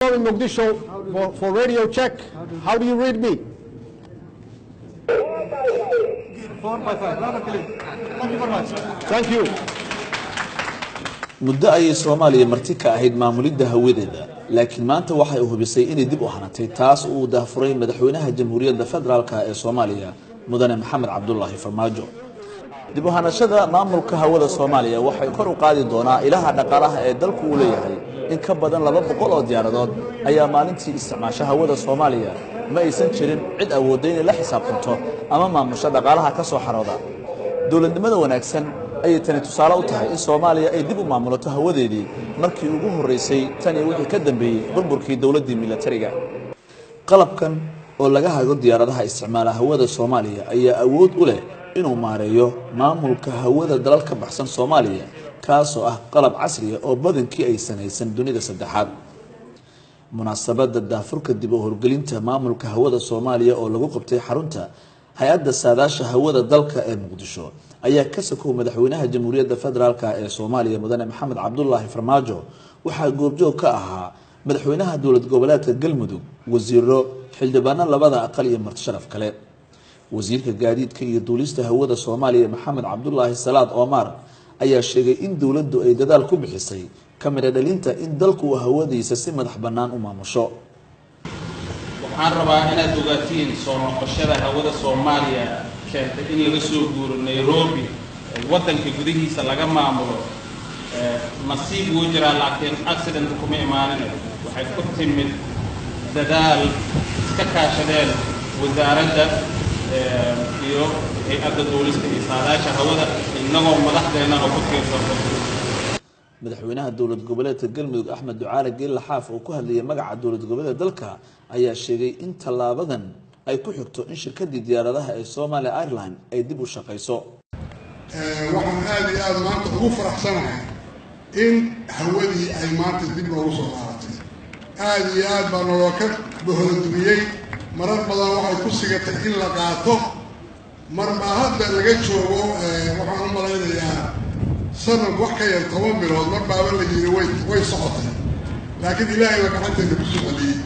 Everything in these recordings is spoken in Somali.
In Mogadishu for radio check. How do you read me? 455. Thank you very much. Thank you. muddo ayay Soomaaliya marti ka ahayd maamulidda hawadeeda laakiin maanta waxay u hubisay inay dib u hanatay taas uu daahfuray madaxweynaha jamhuuriyadda federaalka ee Soomaaliya mudane Maxamed Cabdullaahi Farmaajo dib u hanashada maamulka hawada Soomaaliya waxay kor u qaadi doonaa ilaha dhaqaalaha ee dalku u leeyahay in ka badan 200 oo diyaaradood ayaa maalintii isticmaasha hawada Soomaaliya ma aysan jirin cid awoodday in la xisaabtanto ama maamusha dhaqaalaha ka soo xarooda dawladnimada wanaagsan ay tani tusaale u tahay in Soomaaliya ay dib u maamulato hawadeedii markii ugu horeysay tan iyo wixii ka dambeeyay burburkii dawladda militariga qalabkan oo laga hago diyaaradaha isticmaala hawada Soomaaliya ayaa awood u leh inuu maareeyo maamulka hawada dalalka baxsan Soomaaliya kaas oo ah qalab casri ah oo badankii ay sanaysan dunida saddexaad munaasabada daafurka dib u horgelinta maamulka hawada Soomaaliya oo lagu qabtay xarunta hay'adda saadaasha hawada dalka ee Muqdisho ayaa ka soo madaxweynaha jamhuuriyadda federaalka ee Soomaaliya mudane Maxamed Cabdullaahi Farmaajo waxa goobjoog ka ahaa madaxweynaha dawlad goboleedka Galmudug wasiiro xildhibaano labada aqal iyo marti sharaf kale wasiirka gaadiidka iyo duulista hawada Soomaaliya Maxamed Cabdullaahi Salaad Omar ayaa sheegay in dawladdu ay dadaal ku bixisay kamira dhalinta in dalku hawadiisa si madax bannaan u maamusho waxaan rabaa inaad ogaatiin soo noqoshada hawada Soomaaliya keentay in laga soo guuro Nairobi wadanka gudihiisa laga maamulo nasiib uu jira laakiin accident kuma imaanin waxay ku timid dadaal iska kaashadeen wasaaradda iyo hay'adda duulista iyo saadaasha hawada inagoo madaxdeena oo ku tiirsan madaxweynaha dawlad goboleedka Galmudug Axmed Ducaale Geelle Xaaf oo ku hadlayay magaca dawlad goboleedka dalka ayaa sheegay in talaabadan ay ku xigto in shirkadii diyaaradaha ee Somali Airlines ay dib u shaqeyso waxaan aad iyo aad maanta ugu faraxsanahay in hawadii ay maanta dib loogu soo laabatay aad iyo aad baan loo ka bohordiyay marar badan waxay ku sigatay in la qaato marba hadda laga joogo waxaan u malaynayaa sanad wax ka yar 10 bilood marba la yiri way socotay laakiin ilaahay waa gacanteena ku socodiyay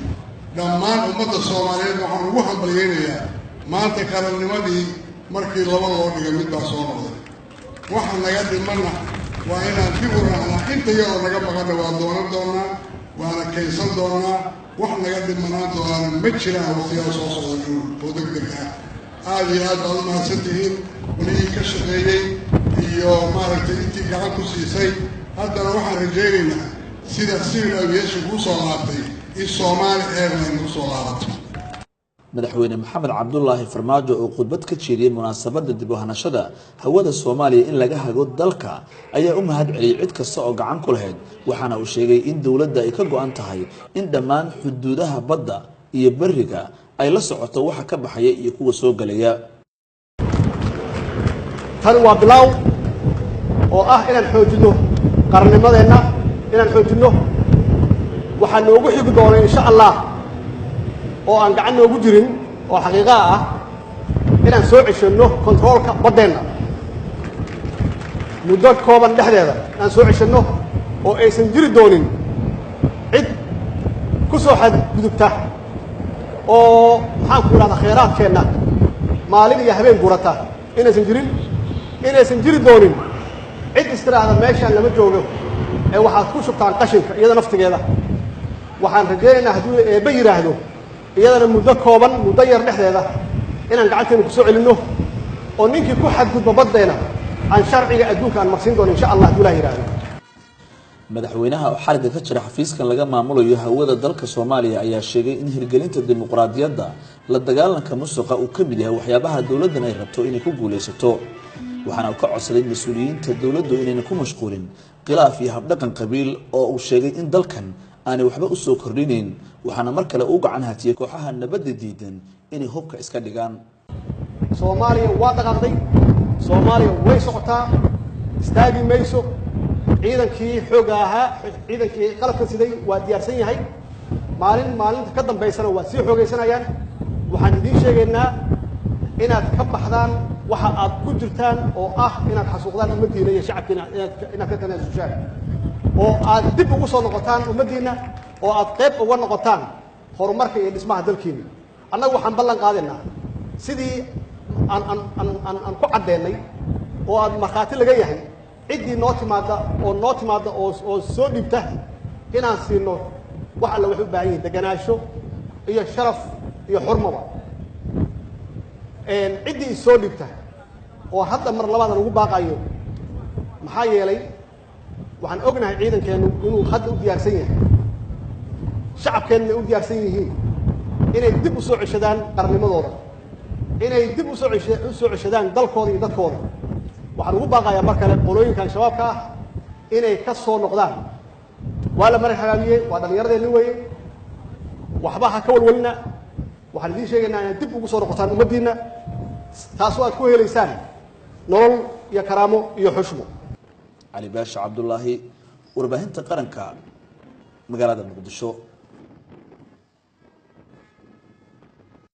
dhammaan ummadda Soomaaliyeed waxaan ugu hambalyeeynaa maanta qarannimadii markii laba loo dhigay mid baa soo noqday waxaan naga dhimanna waa inaan dib u raacnaa inta yaroo naga maqan waa doonan doonaa waana kaysan doonaa wax naga dhimanaan doonaan ma jiraan waqtiyaal soo socda oo degdeg ah aad iyo aad baad u mahadsantihiin walihii ka shaqeeyey iyo maaragtay intii gacan ku siisay haddana waxaan rajaynaynaa sida civil aviation ku soo laabtay in Somali Airlines ku soo laabato madaxweyne Maxamed Cabdullaahi Farmaajo oo khudbad ka jeediyay munaasabada dib u hanashada hawada Soomaaliya in laga hago dalka ayaa u mahad celiyay cid kasta oo gacan ku lahayd waxaana uu sheegay in dawladda ay ka go'an tahay in dhammaan xuduudaha badda iyo bariga ay la socoto waxa ka baxaya iyo kuwa soo galaya tan waa bilow oo ah inaan xoojino qarannimadeena inaan xoojino waxaan noogu xigi doonaa insha Allah oo aan gacan noogu jirin oo xaqiiqo ah inaan soo ceshano controlka badeena muddo kooban dhexdeeda aan soo ceshano oo aysan jiri doonin cid ku soo xadgudubta oo maxaan ku yiraahdaa kheyraadkeena maalin iyo habeen gurata inaysan jiri doonin cid istiraada meeshaan lama joogo ee waxaad ku shubtaan qashinka iyada naftigeeda waxaan rajaynaynaa hadduu eebba yiraahdo iyadana muddo kooban muddo yar dhexdeeda inaan gacanteena ku soo celinno oo ninkii ku xadgudba badeena aan sharciga adduunka aan marsiin doono insha Allah hadduu la yiraahdo madaxweynaha oo xariga ka jira xafiiskan laga maamulayo hawada dalka Soomaaliya ayaa sheegay in hirgelinta dimuqraadiyadda la dagaalanka musuqa uu ka mid yahay waxyaabaha dawladdan ay rabto inay ku guuleysato waxaana uu ka codsaday mas'uuliyiinta dawladdu inay ku mashquulin khilaaf iyo habdhaqan qabiil oo uu sheegay in dalkan aanay waxba u soo kordhinayn waxaana mar kale uu gacan hatiyay kooxaha nabadda diidan inay hubka iska dhigaan Soomaaliya waa dhaqaaqday Soomaaliya way socotaa istaagi mayso ciidankii xoog ahaa ciidankii qalabka siday waa diyaarsan yahay maalinta ka dambeysana waa sii xoogaysanayaan waxaan idin sheegaynaa inaad ka baxdaan waxa aad ku jirtaan oo ah inaad xasuuqdaan ummaddiina iyo shacabkiina inaad ka tanaasushaan oo aad dib ugu soo noqotaan ummaddiina oo aad qayb uga noqotaan horumarka iyo dhismaha dalkeena annagu waxaan ballan qaadaynaa sidii aan ku caddeennay oo aad markhaati laga yahay ciddii noo timaada oo soo dhibta inaan siino wax alla waxay u baahan yihiin deganaansho iyo sharaf iyo xurmaba ciddii soo dhibta oo hadda mar labaadan ugu baaqayo maxaa yeelay waxaan ognahay ciidankeenu inuu hadda u diyaarsan yahay shacabkeenna u diyaarsan yihiin inay dib u soo ceshadaan qarnimadooda inay dib u soo ceshadaan dalkooda iyo dadkooda waxaan ugu baaqayaa mar kale qolooyinkan shabaabka ah inay ka soo noqdaan waa la maray hagaagiyey waa dhallinyaradeenni weeye waxba ha ka walwalina waxaan idiin sheegaynaa inaad dib ugu soo noqotaan ummaddiinna taasoo aad ku helaysaan nolol iyo karaamo iyo xushmo cali baasha cabdullaahi warbaahinta qaranka magaalada muqdisho